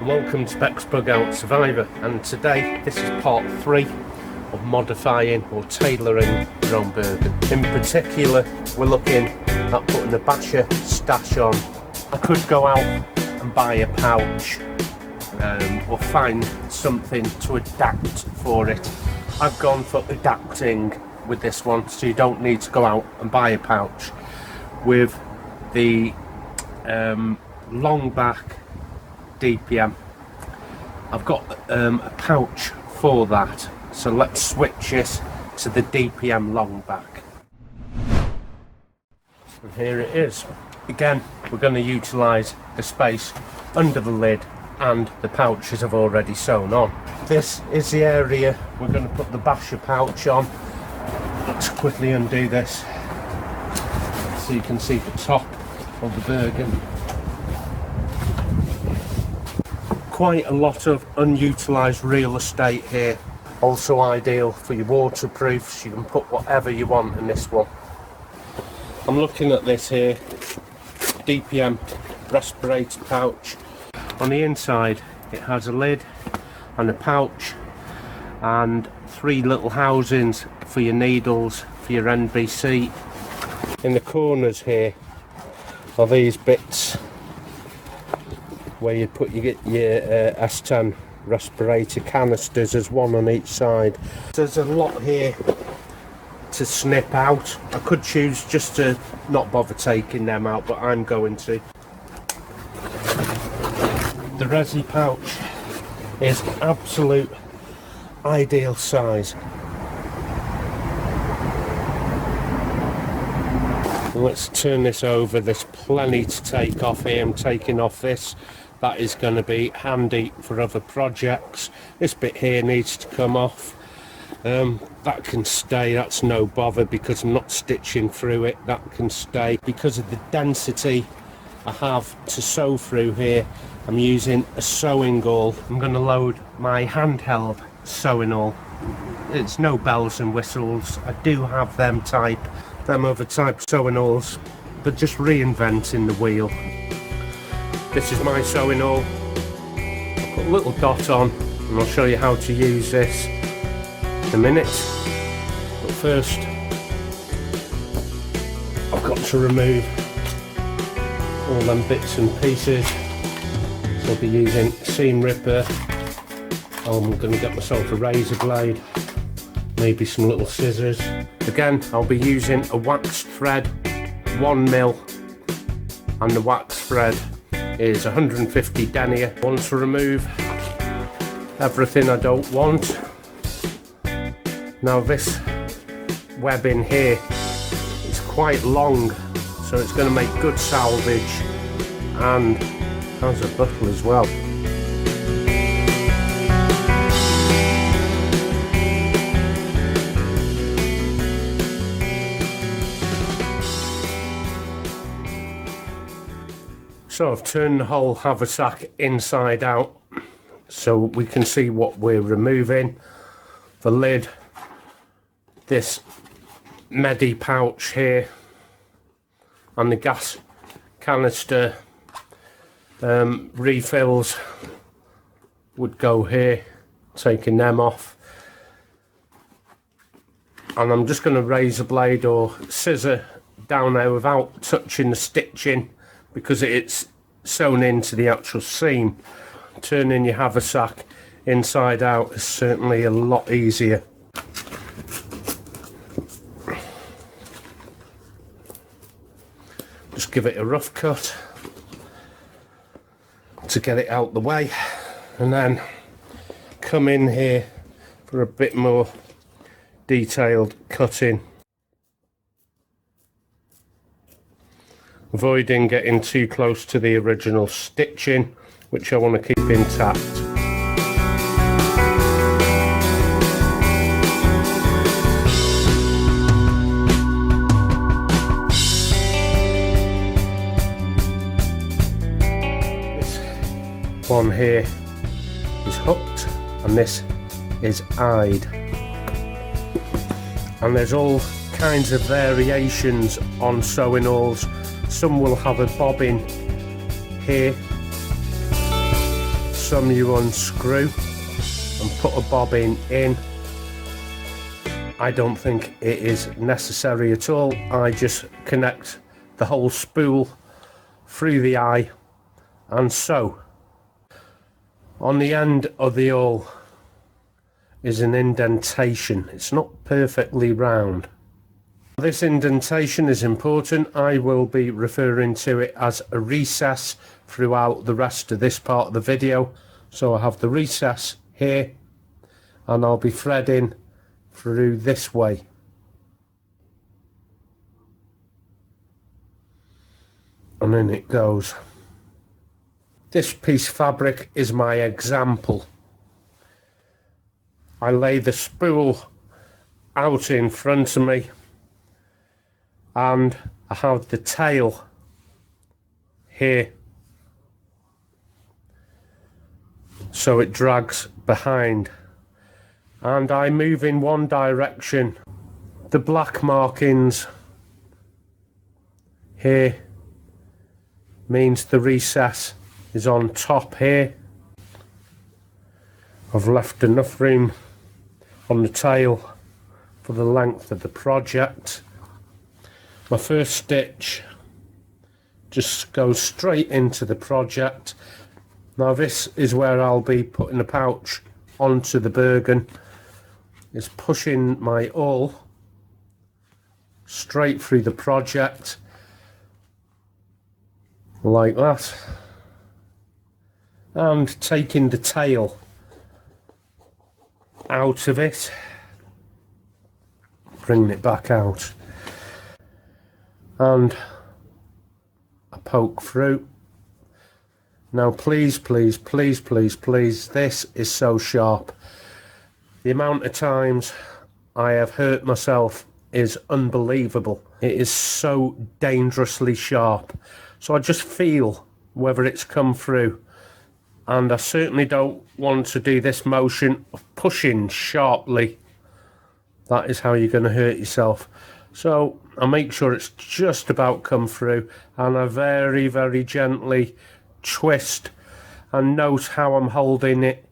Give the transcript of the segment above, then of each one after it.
Welcome to bexbugoutsurvivior, and today this is part 3 of modifying or tailoring your own bergen. In particular, we're looking at putting a BASHA stash on. I could go out and buy a pouch or find something to adapt for it. I've gone for adapting with this one, so you don't need to go out and buy a pouch. With the longback DPM, I've got a pouch for that, so let's switch this to the DPM longback. And here it is. Again, we're going to utilise the space under the lid and the pouches I've already sewn on. This is the area we're going to put the BASHA pouch on. Let's quickly undo this so you can see the top of the bergen. Quite a lot of unutilised real estate here. Also ideal for your waterproofs. You can put whatever you want in this one. I'm looking at this here, DPM respirator pouch. On the inside it has a lid and a pouch and 3 little housings for your needles, for your NBC. In the corners here are these bits where you put your S10 respirator canisters. There's one on each side. There's a lot here to snip out. I could choose just to not bother taking them out, but I'm going to. The resi pouch is absolute ideal size. Let's turn this over. There's plenty to take off here. I'm taking off this. That is going to be handy for other projects. This bit here needs to come off. That can stay, that's no bother because I'm not stitching through it. That can stay. Because of the density I have to sew through here, I'm using a sewing awl. I'm going to load my handheld sewing awl. It's no bells and whistles. I do have them other type sewing awls, but just reinventing the wheel. This is my sewing awl. I'll put a little dot on and I'll show you how to use this in a minute. But first I've got to remove all them bits and pieces. So I'll be using a seam ripper. I'm going to get myself a razor blade, maybe some little scissors. Again, I'll be using a waxed thread, 1mm, and the waxed thread is 150 denier. I want to remove everything I don't want. Now this webbing here is quite long, so it's going to make good salvage, and has a buckle as well. So I've turned the whole haversack inside out so we can see what we're removing. The lid, this medi pouch here, and the gas canister refills would go here, taking them off. And I'm just going to razor blade or scissor down there without touching the stitching, because it's sewn into the actual seam. Turning your haversack inside out is certainly a lot easier. Just give it a rough cut to get it out the way, and then come in here for a bit more detailed cutting. Avoiding getting too close to the original stitching, which I want to keep intact. This one here is hooked and this is eyed. And there's all kinds of variations on sewing awls. Some will have a bobbin here, some you unscrew and put a bobbin in. I don't think it is necessary at all. I just connect the whole spool through the eye and sew. On the end of the awl is an indentation. It's not perfectly round. This indentation is important. I will be referring to it as a recess throughout the rest of this part of the video. So I have the recess here and I'll be threading through this way. And in it goes. This piece of fabric is my example. I lay the spool out in front of me and I have the tail here, so it drags behind, and I move in one direction. The black markings here means the recess is on top here. I've left enough room on the tail for the length of the project. My first stitch just goes straight into the project. Now this is where I'll be putting the pouch onto the bergen. It's pushing my awl straight through the project like that, and taking the tail out of it, bringing it back out, and I poke through. Now please, please, please, please, please, this is so sharp. The amount of times I have hurt myself is unbelievable. It is so dangerously sharp. So I just feel whether it's come through, and I certainly don't want to do this motion of pushing sharply. That is how you're going to hurt yourself. So I make sure it's just about come through, and I very, very gently twist and note how I'm holding it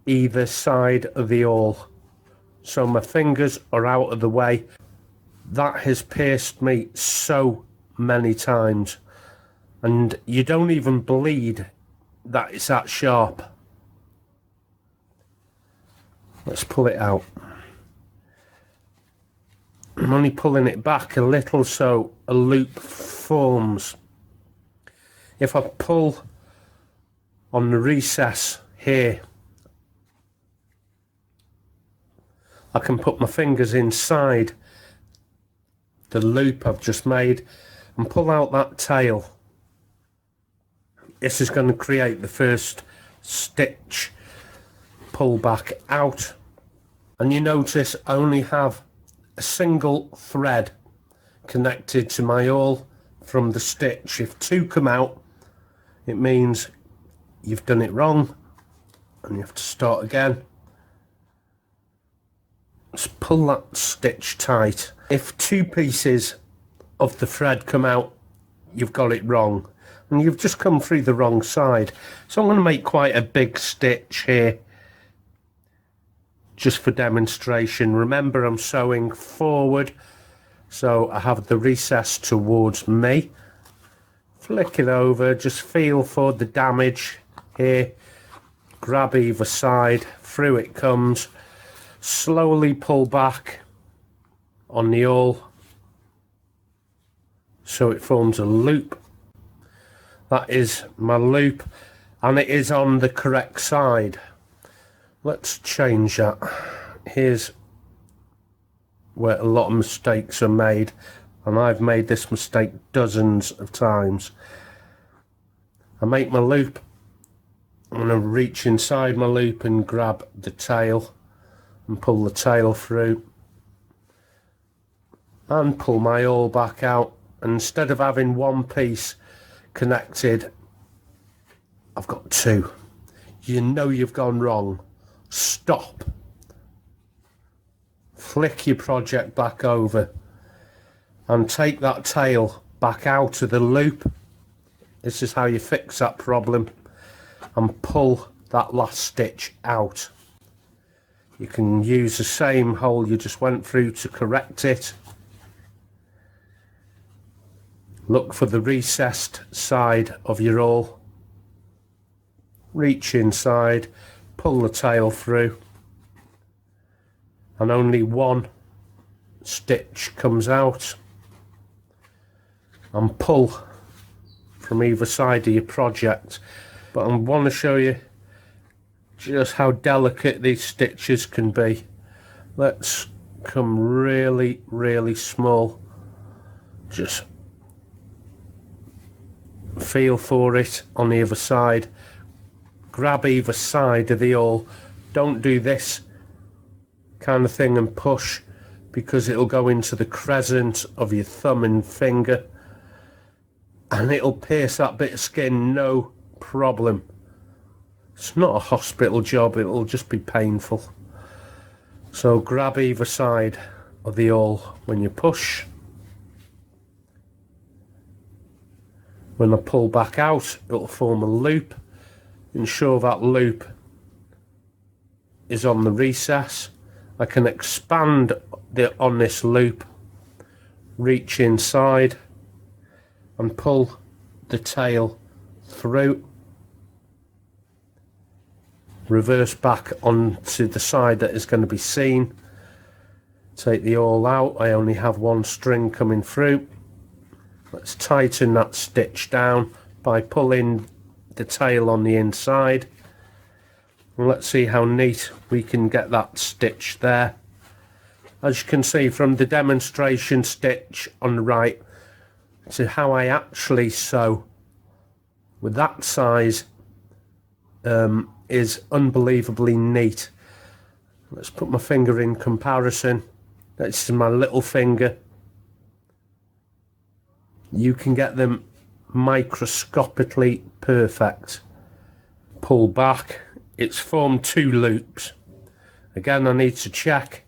either side of the awl, so my fingers are out of the way. That has pierced me so many times, and you don't even bleed that it's that sharp. Let's pull it out. I'm only pulling it back a little so a loop forms. If I pull on the recess here, I can put my fingers inside the loop I've just made and pull out that tail. This is going to create the first stitch. Pull back out, and you notice I only have a single thread connected to my awl from the stitch. If two come out, it means you've done it wrong and you have to start again. Just pull that stitch tight. If two pieces of the thread come out, you've got it wrong and you've just come through the wrong side. So I'm going to make quite a big stitch here just for demonstration. Remember, I'm sewing forward, so I have the recess towards me. Flick it over, just feel for the damage here, grab either side, through it comes, slowly pull back on the awl so it forms a loop. That is my loop, and it is on the correct side. Let's change that. Here's where a lot of mistakes are made, and I've made this mistake dozens of times. I make my loop, I'm going to reach inside my loop and grab the tail and pull the tail through and pull my awl back out. And instead of having one piece connected, I've got two. You know you've gone wrong. Stop. Flick your project back over and take that tail back out of the loop. This is how you fix that problem, and pull that last stitch out. You can use the same hole you just went through to correct it. Look for the recessed side of your awl. Reach inside, pull the tail through, and only one stitch comes out, and pull from either side of your project. But I want to show you just how delicate these stitches can be. Let's come really, really small. Just feel for it on the other side. Grab either side of the awl. Don't do this kind of thing and push, because it'll go into the crescent of your thumb and finger and it'll pierce that bit of skin, no problem. It's not a hospital job, it'll just be painful. So grab either side of the awl when you push. When I pull back out, it'll form a loop. Ensure that loop is on the recess. I can expand on this loop, reach inside and pull the tail through. Reverse back onto the side that is going to be seen. Take the awl out. I only have one string coming through. Let's tighten that stitch down by pulling the tail on the inside. And let's see how neat we can get that stitch there. As you can see from the demonstration stitch on the right to how I actually sew with that size is unbelievably neat. Let's put my finger in comparison. That's my little finger. You can get them microscopically perfect. Pull back. It's formed two loops. Again, I need to check.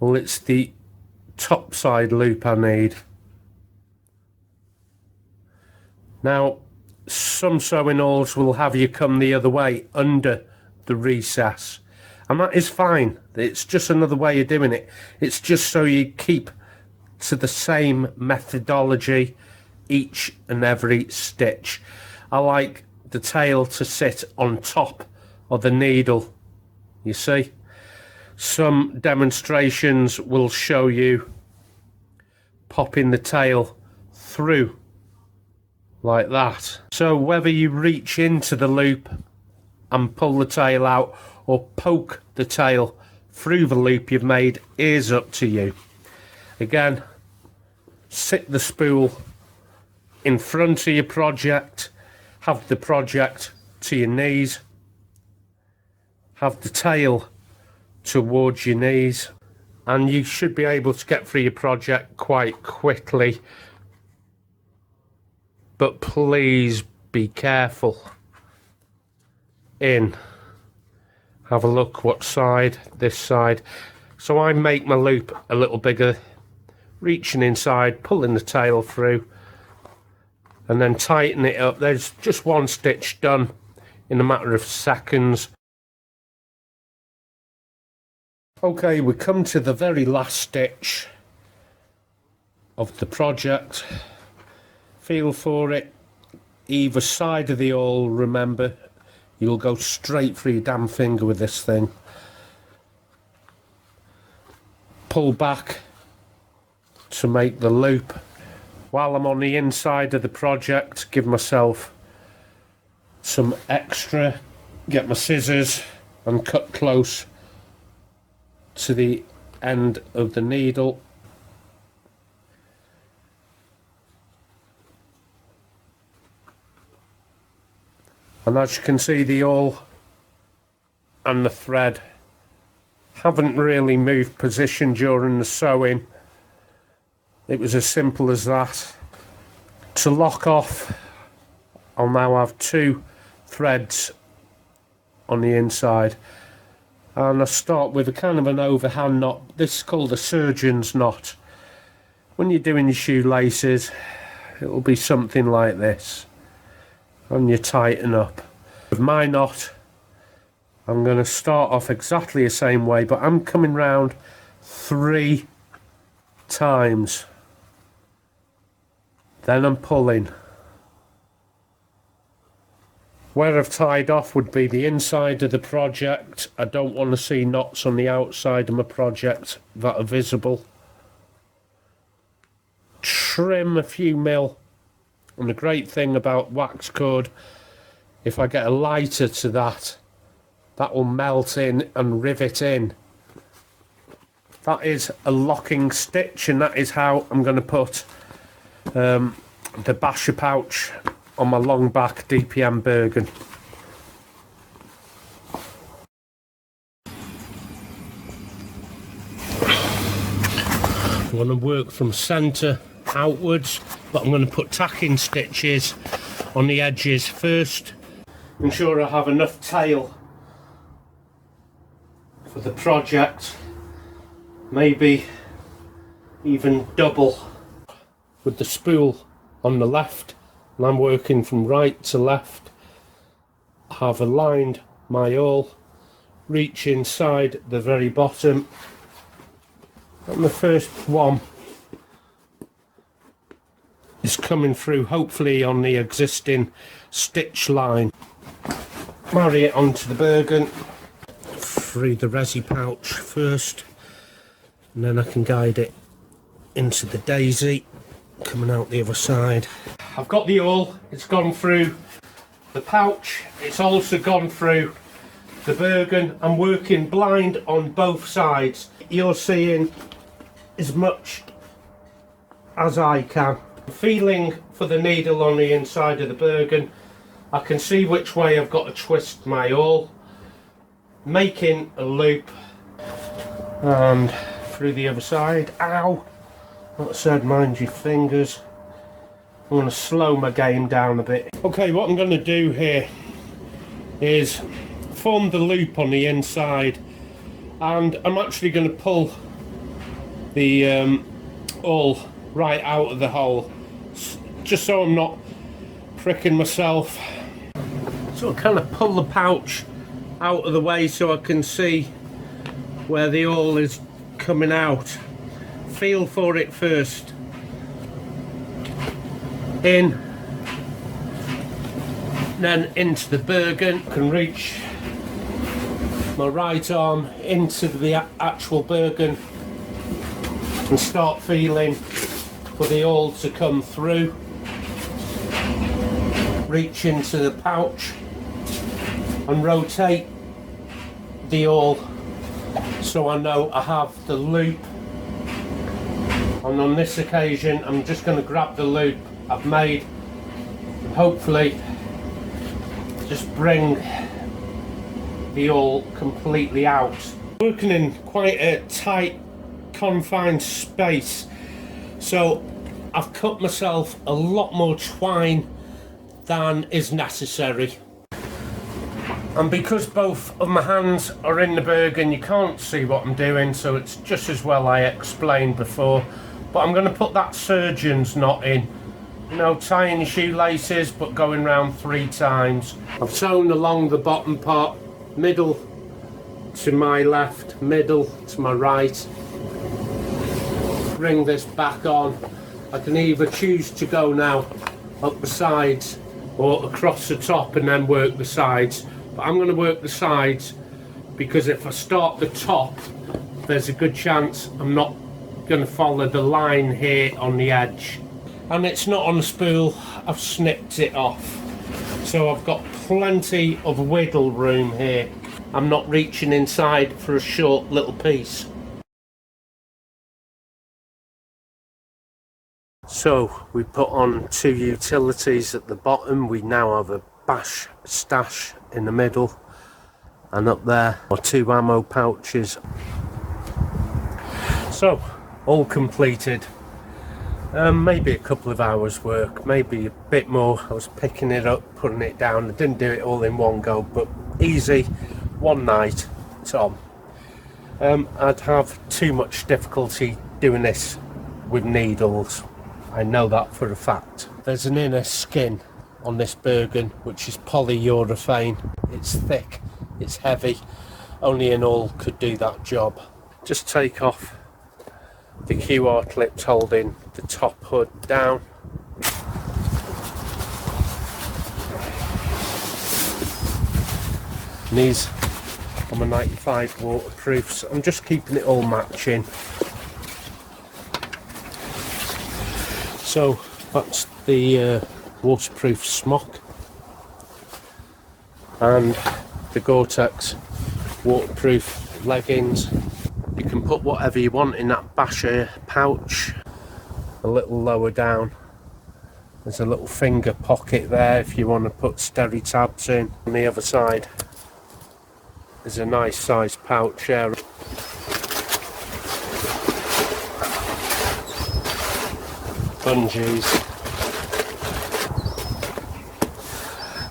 Well, it's the top side loop I need. Now, some sewing awls will have you come the other way under the recess, and that is fine. It's just another way of doing it. It's just so you keep to the same methodology each and every stitch. I like the tail to sit on top of the needle, you see. Some demonstrations will show you popping the tail through like that. So whether you reach into the loop and pull the tail out or poke the tail through the loop you've made is up to you. Again, sit the spool in front of your project, have the project to your knees, have the tail towards your knees, and you should be able to get through your project quite quickly. But please be careful. In, have a look what side, this side. So I make my loop a little bigger, reaching inside, pulling the tail through, and then tighten it up. There's just one stitch done in a matter of seconds. Okay, we come to the very last stitch of the project. Feel for it. Either side of the awl, remember, you'll go straight through your damn finger with this thing. Pull back to make the loop. While I'm on the inside of the project, give myself some extra, get my scissors and cut close to the end of the needle. And as you can see, the awl and the thread haven't really moved position during the sewing. It was as simple as that. To lock off, I'll now have two threads on the inside. And I start with a kind of an overhand knot. This is called a surgeon's knot. When you're doing your shoelaces, it'll be something like this. And you tighten up. With my knot, I'm going to start off exactly the same way, but I'm coming round 3 times. Then I'm pulling. Where I've tied off would be the inside of the project. I don't want to see knots on the outside of my project that are visible. Trim a few mil. And the great thing about wax cord, if I get a lighter to that, that will melt in and rivet in. That is a locking stitch, and that is how I'm going to put the BASHA pouch on my longback DPM Bergen. I'm going to work from centre outwards, but I'm going to put tacking stitches on the edges first. Ensure I have enough tail for the project, maybe even double. With the spool on the left, and I'm working from right to left, I have aligned my awl, reach inside the very bottom, and the first one is coming through hopefully on the existing stitch line. Marry it onto the Bergen, free the resi pouch first, and then I can guide it into the daisy coming out the other side. I've got the awl, it's gone through the pouch, it's also gone through the Bergen. I'm working blind on both sides. You're seeing as much as I can. Feeling for the needle on the inside of the Bergen, I can see which way I've got to twist my awl, making a loop, and through the other side. Ow! Like I said, mind your fingers. I'm going to slow my game down a bit. Okay, what I'm going to do here is form the loop on the inside, and I'm actually going to pull the awl right out of the hole, just so I'm not pricking myself. So I kind of pull the pouch out of the way so I can see where the awl is coming out. Feel for it first. In, then into the Bergen. Can reach my right arm into the actual Bergen and start feeling for the awl to come through. Reach into the pouch and rotate the awl so I know I have the loop. And on this occasion I'm just going to grab the loop I've made and hopefully just bring the awl completely out. Working in quite a tight confined space, so I've cut myself a lot more twine than is necessary. And because both of my hands are in the Bergen, you can't see what I'm doing, so it's just as well I explained before. But I'm going to put that surgeon's knot in. You know, tying your shoelaces, but going round 3 times. I've sewn along the bottom part, middle to my left, middle to my right. Bring this back on. I can either choose to go now up the sides or across the top and then work the sides. But I'm going to work the sides because if I start the top, there's a good chance I'm not going to follow the line here on the edge. And it's not on the spool, I've snipped it off. So I've got plenty of wiggle room here. I'm not reaching inside for a short little piece. So we put on 2 utilities at the bottom. We now have a bash stash in the middle, and up there are 2 ammo pouches. So all completed. Maybe a couple of hours work, maybe a bit more. I was picking it up, putting it down. I didn't do it all in one go, but easy, one night, it's on. I'd have too much difficulty doing this with needles. I know that for a fact. There's an inner skin on this Bergen, which is polyurethane. It's thick, it's heavy, only an awl could do that job. Just take off the QR clips holding the top hood down. And these are my 95 waterproofs. I'm just keeping it all matching. So that's the waterproof smock and the Gore-Tex waterproof leggings. You can put whatever you want in that BASHA pouch. A little lower down there's a little finger pocket there if you want to put steri tabs in. On the other side there's a nice sized pouch there. Bungees.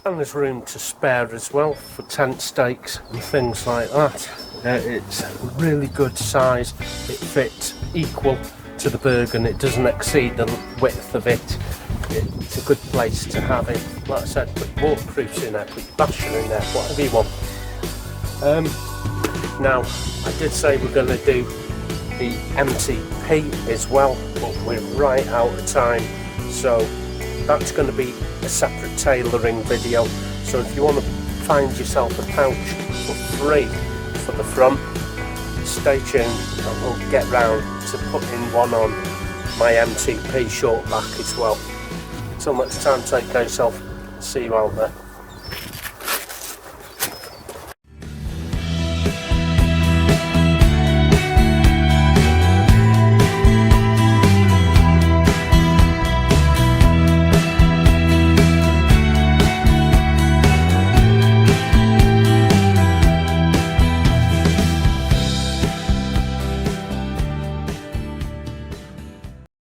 And there's room to spare as well for tent stakes and things like that. It's a really good size. It fits equal to the Bergen. It doesn't exceed the width of it. It's a good place to have it. Like I said, put waterproofs in there, put BASHA in there, whatever you want. Now, I did say we're going to do the MTP as well, but we're right out of time, so that's going to be a separate tailoring video. So if you want to find yourself a pouch for free for the front, stay tuned and we'll get round to putting one on my MTP shortback as well. Till next time, take care of yourself, see you out there.